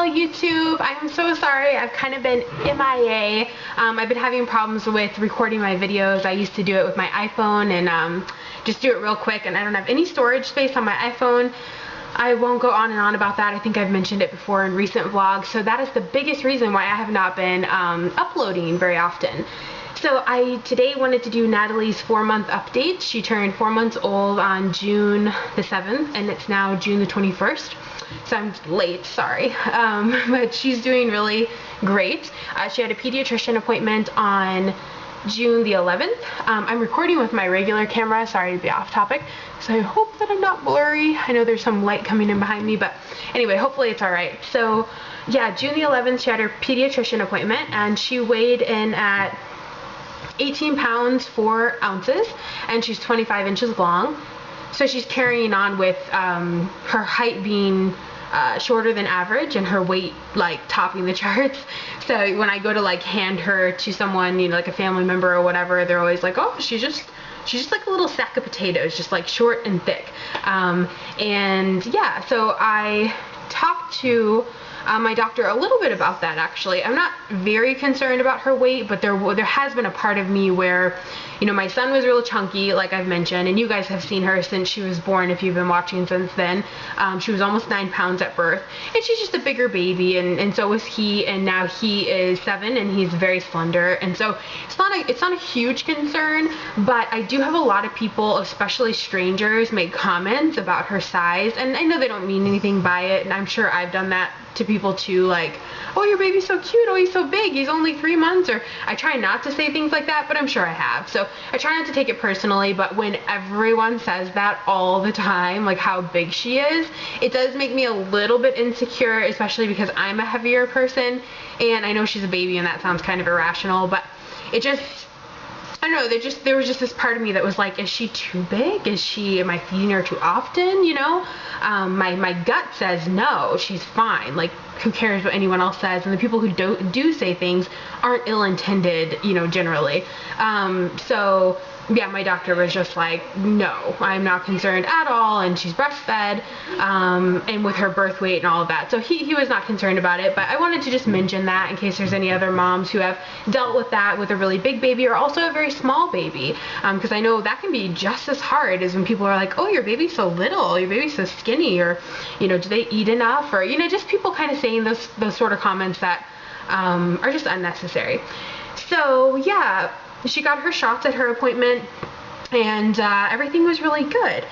YouTube. I'm so sorry. I've kind of been MIA. I've been having problems with recording my videos. I used to do it with my iPhone and just do it real quick, and I don't have any storage space on my iPhone. I won't go on and on about that. I think I've mentioned it before in recent vlogs. So that is the biggest reason why I have not been uploading very often. So I today wanted to do Natalie's 4-month update. She turned 4 months old on June the 7th, and it's now June the 21st. So I'm late, sorry. But she's doing really great. She had a pediatrician appointment on June the 11th. I'm recording with my regular camera, sorry to be off topic, so I hope that I'm not blurry. I know there's some light coming in behind me, but anyway, hopefully it's alright. So yeah, June the 11th she had her pediatrician appointment, and she weighed in at 18 pounds 4 ounces, and she's 25 inches long. So she's carrying on with her height being shorter than average and her weight like topping the charts. So when I go to like hand her to someone, you know, like a family member or whatever, they're always like, oh, she's just like a little sack of potatoes, just like short and thick. And yeah, so I talked to my doctor a little bit about that actually. I'm not very concerned about her weight, but there has been a part of me where, you know, my son was real chunky, like I've mentioned, and you guys have seen her since she was born if you've been watching since then. She was almost 9 pounds at birth, and she's just a bigger baby, and so was he, and now he is 7 and he's very slender, and so it's not a huge concern, but I do have a lot of people, especially strangers, make comments about her size, and I know they don't mean anything by it, and I'm sure I've done that to people too, like, oh, your baby's so cute, oh, he's so big, he's only 3 months, or I try not to say things like that, but I'm sure I have. So I try not to take it personally, but when everyone says that all the time, like how big she is, it does make me a little bit insecure, especially because I'm a heavier person, and I know she's a baby and that sounds kind of irrational, but it just, I don't know, there was just this part of me that was like, is she too big? Am I feeding her too often, you know? My gut says no, she's fine. Like, who cares what anyone else says? And the people who do say things aren't ill-intended, you know, generally. So yeah, my doctor was just like, no, I'm not concerned at all, and she's breastfed, and with her birth weight and all of that. So he was not concerned about it, but I wanted to just mention that in case there's any other moms who have dealt with that with a really big baby or also a very small baby, because I know that can be just as hard as when people are like, oh, your baby's so little, your baby's so skinny, or, you know, do they eat enough, or, you know, just people kind of saying those sort of comments that are just unnecessary. So yeah, she got her shots at her appointment, and everything was really good.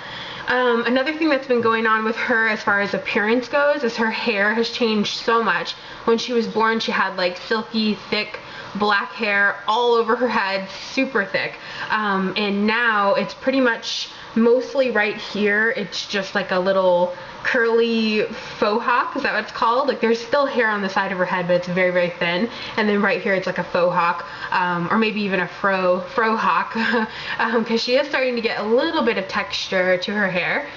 Another thing that's been going on with her as far as appearance goes is her hair has changed so much. When she was born, she had like silky, thick, black hair all over her head, super thick. And now it's pretty much mostly right here. It's just like a little curly faux hawk, is that what it's called? Like, there's still hair on the side of her head, but it's very, very thin, and then right here it's like a faux hawk, or maybe even a fro hawk, because she is starting to get a little bit of texture to her hair.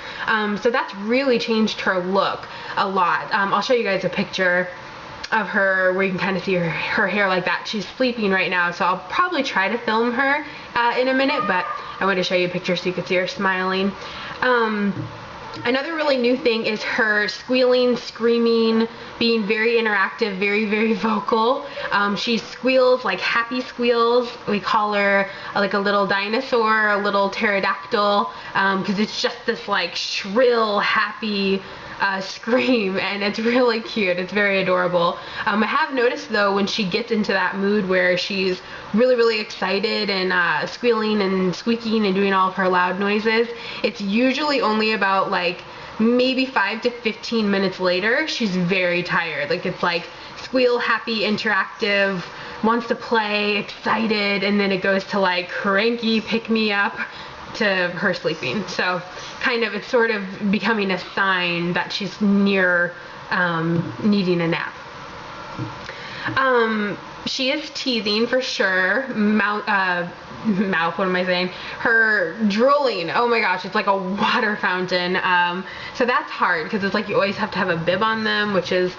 So that's really changed her look a lot. I'll show you guys a picture of her where you can kind of see her hair like that. She's sleeping right now, so I'll probably try to film her in a minute, but I want to show you a picture so you can see her smiling. Another really new thing is her squealing, screaming, being very interactive, very, very vocal. She squeals like happy squeals. We call her like a little dinosaur, a little pterodactyl, because it's just this like shrill, happy scream, and it's really cute. It's very adorable. I have noticed though, when she gets into that mood where she's really, really excited and squealing and squeaking and doing all of her loud noises, it's usually only about like maybe 5 to 15 minutes later she's very tired. Like, it's like squeal, happy, interactive, wants to play, excited, and then it goes to like cranky, pick me up, to her sleeping. So kind of, it's sort of becoming a sign that she's near needing a nap. She is teething for sure. What am I saying? Her drooling, oh my gosh, it's like a water fountain. So that's hard, because it's like you always have to have a bib on them, which is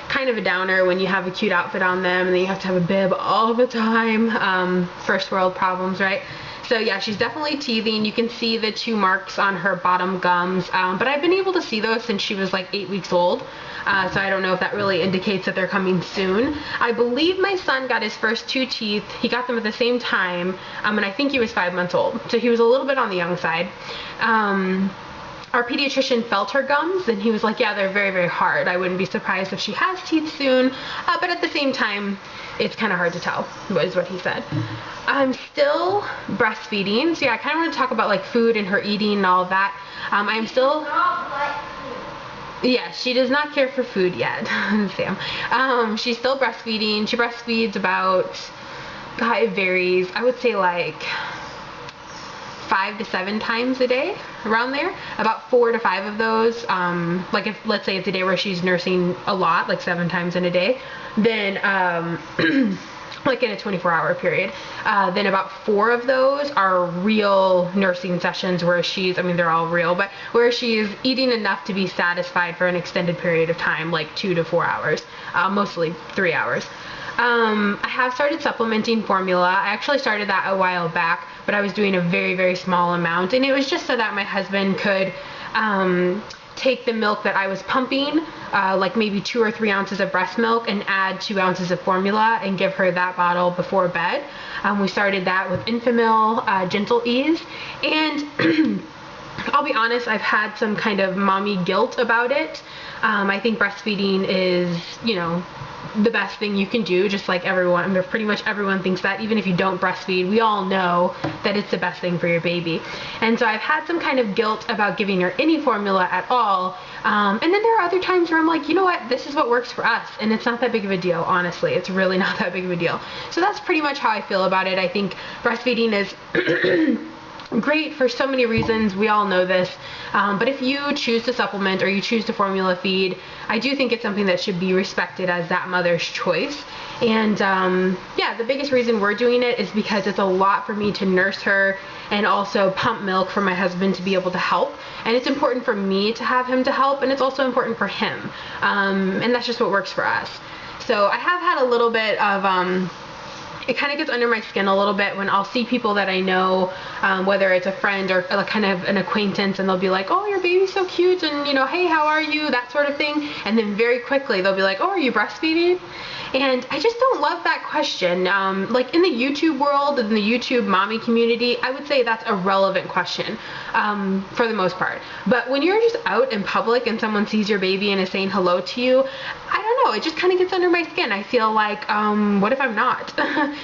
kind of a downer when you have a cute outfit on them and then you have to have a bib all the time. First world problems, right? So yeah, she's definitely teething. You can see the 2 marks on her bottom gums, but I've been able to see those since she was like 8 weeks old. So I don't know if that really indicates that they're coming soon. I believe my son got his first 2 teeth. He got them at the same time, and I think he was 5 months old. So he was a little bit on the young side. Our pediatrician felt her gums, and he was like, yeah, they're very, very hard. I wouldn't be surprised if she has teeth soon, but at the same time, it's kind of hard to tell, is what he said. I'm still breastfeeding, so yeah, I kind of want to talk about like food and her eating and all of that. I'm still... Yeah, she does not care for food yet, Sam. She's still breastfeeding. She breastfeeds about, God, it varies. I would say like 5 to 7 times a day, around there. About 4 to 5 of those, like if, let's say it's a day where she's nursing a lot, like 7 times in a day, then, like in a 24-hour period, then about 4 of those are real nursing sessions where she's, I mean, they're all real, but where she's eating enough to be satisfied for an extended period of time, like 2 to 4 hours, mostly 3 hours. I have started supplementing formula. I actually started that a while back, but I was doing a very, very small amount, and it was just so that my husband could take the milk that I was pumping, like maybe 2 or 3 ounces of breast milk, and add 2 ounces of formula and give her that bottle before bed. We started that with Infamil, Gentle Ease, and I'll be honest, I've had some kind of mommy guilt about it. I think breastfeeding is, you know, the best thing you can do, just like everyone, I mean, pretty much everyone thinks that. Even if you don't breastfeed, we all know that it's the best thing for your baby. And so I've had some kind of guilt about giving her any formula at all. And then there are other times where I'm like, you know what, this is what works for us, and it's not that big of a deal, honestly. It's really not that big of a deal. So that's pretty much how I feel about it. I think breastfeeding is great for so many reasons. We all know this. But if you choose to supplement or you choose to formula feed, I do think it's something that should be respected as that mother's choice. And yeah, the biggest reason we're doing it is because it's a lot for me to nurse her and also pump milk for my husband to be able to help. And it's important for me to have him to help, and it's also important for him. And that's just what works for us. So I have had a little bit of it kind of gets under my skin a little bit when I'll see people that I know, whether it's a friend or kind of an acquaintance, and they'll be like, oh, your baby's so cute, and, you know, hey, how are you, that sort of thing. And then very quickly they'll be like, oh, are you breastfeeding? And I just don't love that question. Like in the YouTube world, in the YouTube mommy community, I would say that's a relevant question for the most part. But when you're just out in public and someone sees your baby and is saying hello to you, I don't know, it just kind of gets under my skin. I feel like, what if I'm not?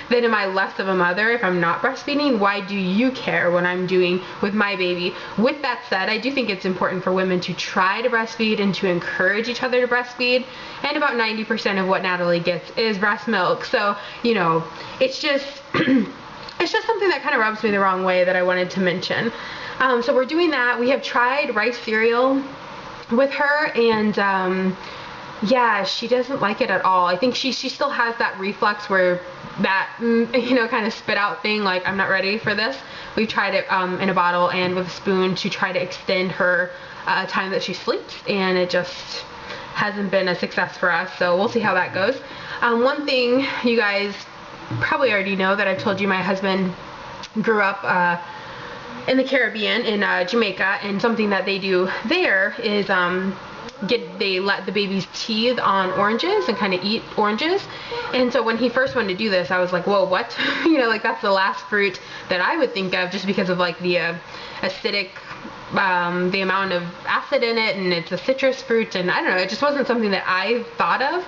Then am I less of a mother if I'm not breastfeeding? Why do you care what I'm doing with my baby? With that said, I do think it's important for women to try to breastfeed and to encourage each other to breastfeed. And about 90% of what Natalie gets is breast milk. So, you know, it's just it's just something that kind of rubs me the wrong way that I wanted to mention. So we're doing that. We have tried rice cereal with her, and yeah, she doesn't like it at all. I think she still has that reflex where that, you know, kind of spit out thing, like, I'm not ready for this. We've tried it in a bottle and with a spoon to try to extend her time that she sleeps, and it just hasn't been a success for us, so we'll see how that goes. One thing you guys probably already know that I've told you, my husband grew up in the Caribbean, in Jamaica, and something that they do there is they let the babies teeth on oranges and kind of eat oranges. And so when he first wanted to do this, I was like, whoa, what? You know, like, that's the last fruit that I would think of, just because of like the acidic, the amount of acid in it, and it's a citrus fruit, and I don't know, it just wasn't something that I thought of.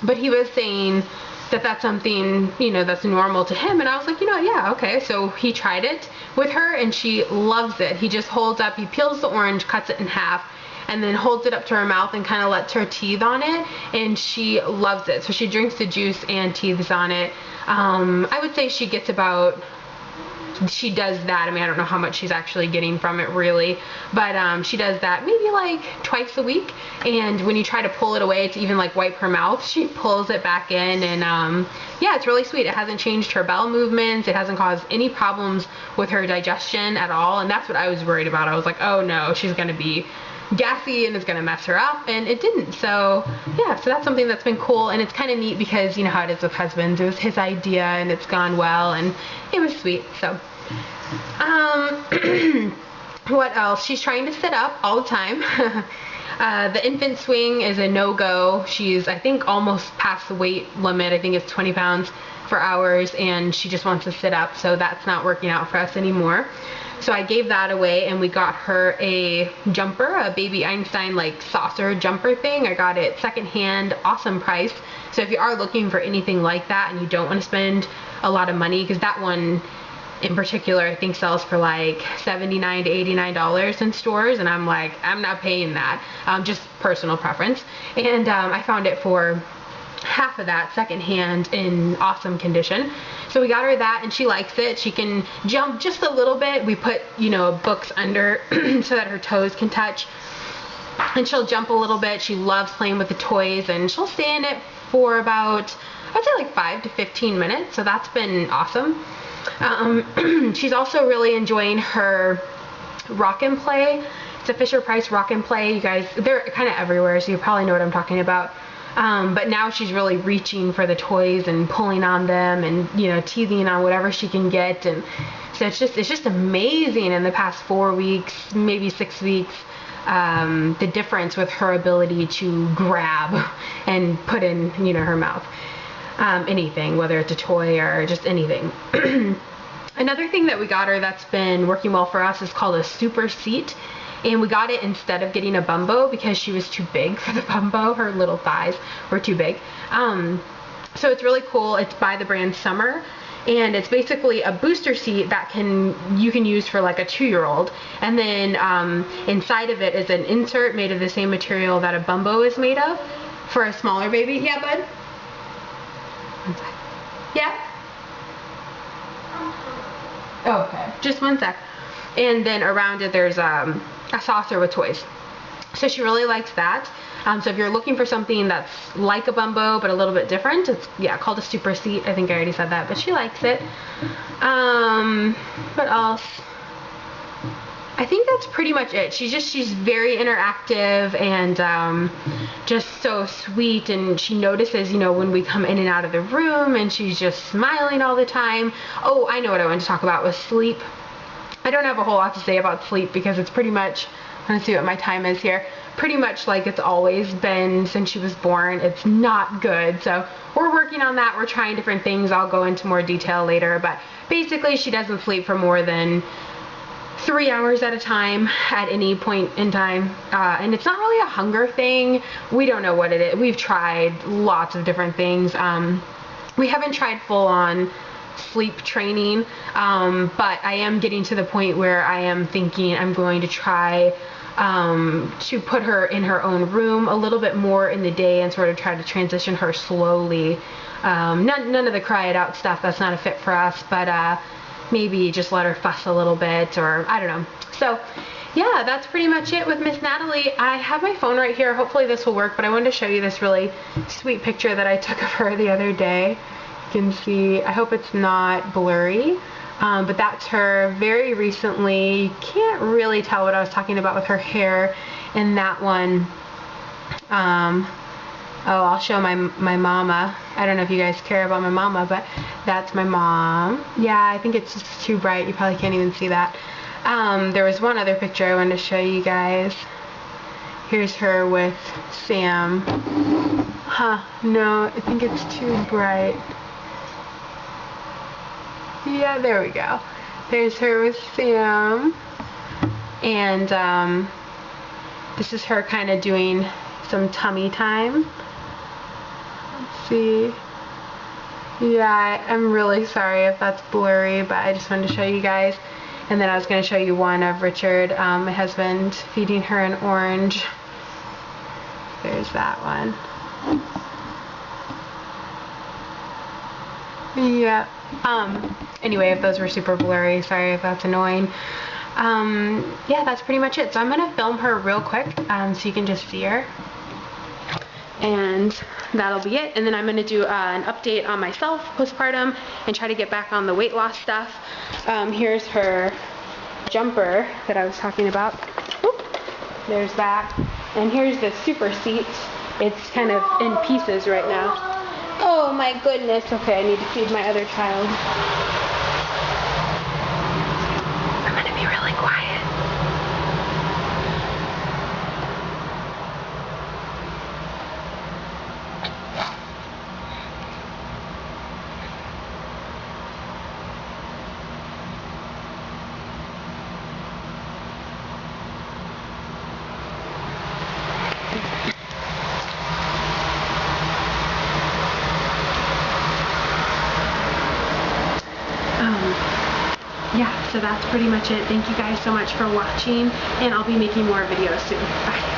But he was saying that that's something, you know, that's normal to him, and I was like, you know, yeah, okay. So he tried it with her, and she loves it. He just holds up, he peels the orange, cuts it in half, and then holds it up to her mouth and kind of lets her teeth on it, and she loves it. So she drinks the juice and teeths on it. I would say she gets about, she does that, I mean, I don't know how much she's actually getting from it really, but she does that maybe like twice a week. And when you try to pull it away to even like wipe her mouth, she pulls it back in, and yeah, it's really sweet. It hasn't changed her bowel movements, it hasn't caused any problems with her digestion at all, and that's what I was worried about. I was like, oh no, she's gonna be gassy and it's gonna mess her up, and it didn't. So yeah, so that's something that's been cool, and it's kind of neat because you know how it is with husbands, it was his idea and it's gone well, and it was sweet. So what else? She's trying to sit up all the time. The infant swing is a no-go. She's, I think, almost past the weight limit. I think it's 20 pounds for hours, and she just wants to sit up, so that's not working out for us anymore. So I gave that away, and we got her a jumper, a Baby Einstein like saucer jumper thing. I got it secondhand, awesome price. So if you are looking for anything like that and you don't want to spend a lot of money, because that one in particular I think sells for like $79 to $89 in stores, and I'm like, I'm not paying that. Just personal preference. And I found it for half of that secondhand in awesome condition. So we got her that, and she likes it. She can jump just a little bit. We put, you know, books under so that her toes can touch, and she'll jump a little bit. She loves playing with the toys, and she'll stay in it for about, I'd say like 5 to 15 minutes. So that's been awesome. She's also really enjoying her Rock and Play. It's a Fisher-Price Rock and Play. You guys, they're kind of everywhere, so you probably know what I'm talking about. But now she's really reaching for the toys and pulling on them, and, you know, teething on whatever she can get. And so it's just amazing in the past 4 weeks, maybe 6 weeks, the difference with her ability to grab and put in, you know, her mouth. Anything, whether it's a toy or just anything. Another thing that we got her that's been working well for us is called a Super Seat. And we got it instead of getting a Bumbo because she was too big for the Bumbo. Her little thighs were too big. So it's really cool. It's by the brand Summer. And it's basically a booster seat that you can use for like a 2-year-old. And then inside of it is an insert made of the same material that a Bumbo is made of for a smaller baby. Yeah, bud? One sec. Yeah? Oh, okay. Just one sec. And then around it there's a saucer with toys. So she really likes that. So if you're looking for something that's like a Bumbo but a little bit different, it's, yeah, called a Super Seat. I think I already said that, but she likes it. What else? I think that's pretty much it. She's very interactive and just so sweet, and she notices, you know, when we come in and out of the room, and she's just smiling all the time. Oh, I know what I wanted to talk about was sleep. I don't have a whole lot to say about sleep because it's pretty much, I'm gonna see what my time is here, pretty much like it's always been since she was born. It's not good, so we're working on that. We're trying different things. I'll go into more detail later, but basically she doesn't sleep for more than 3 hours at a time at any point in time, and it's not really a hunger thing. We don't know what it is. We've tried lots of different things. We haven't tried full-on sleep training, but I am getting to the point where I am thinking I'm going to try to put her in her own room a little bit more in the day and sort of try to transition her slowly. None of the cry it out stuff, that's not a fit for us, but maybe just let her fuss a little bit, or I don't know. So yeah, that's pretty much it with Miss Natalie. I have my phone right here. Hopefully this will work, but I wanted to show you this really sweet picture that I took of her the other day. You can see, I hope it's not blurry, but that's her very recently. You can't really tell what I was talking about with her hair in that one. Oh, I'll show my mama. I don't know if you guys care about my mama, but that's my mom. Yeah, I think it's just too bright. You probably can't even see that. There was one other picture I wanted to show you guys. Here's her with Sam. Huh, no, I think it's too bright. Yeah, there we go. There's her with Sam. And this is her kind of doing some tummy time. Let's see. Yeah, I'm really sorry if that's blurry, but I just wanted to show you guys. And then I was going to show you one of Richard, my husband, feeding her an orange. There's that one. Yeah. Anyway, if those were super blurry, sorry if that's annoying. Yeah, that's pretty much it. So I'm going to film her real quick so you can just see her. And that'll be it. And then I'm going to do an update on myself postpartum and try to get back on the weight loss stuff. Here's her jumper that I was talking about. Whoop. There's that. And here's the Super Seat. It's kind of in pieces right now. Oh my goodness. Okay, I need to feed my other child. I'm going to be really quiet. yeah, so that's pretty much it. Thank you guys so much for watching, and I'll be making more videos soon. Bye.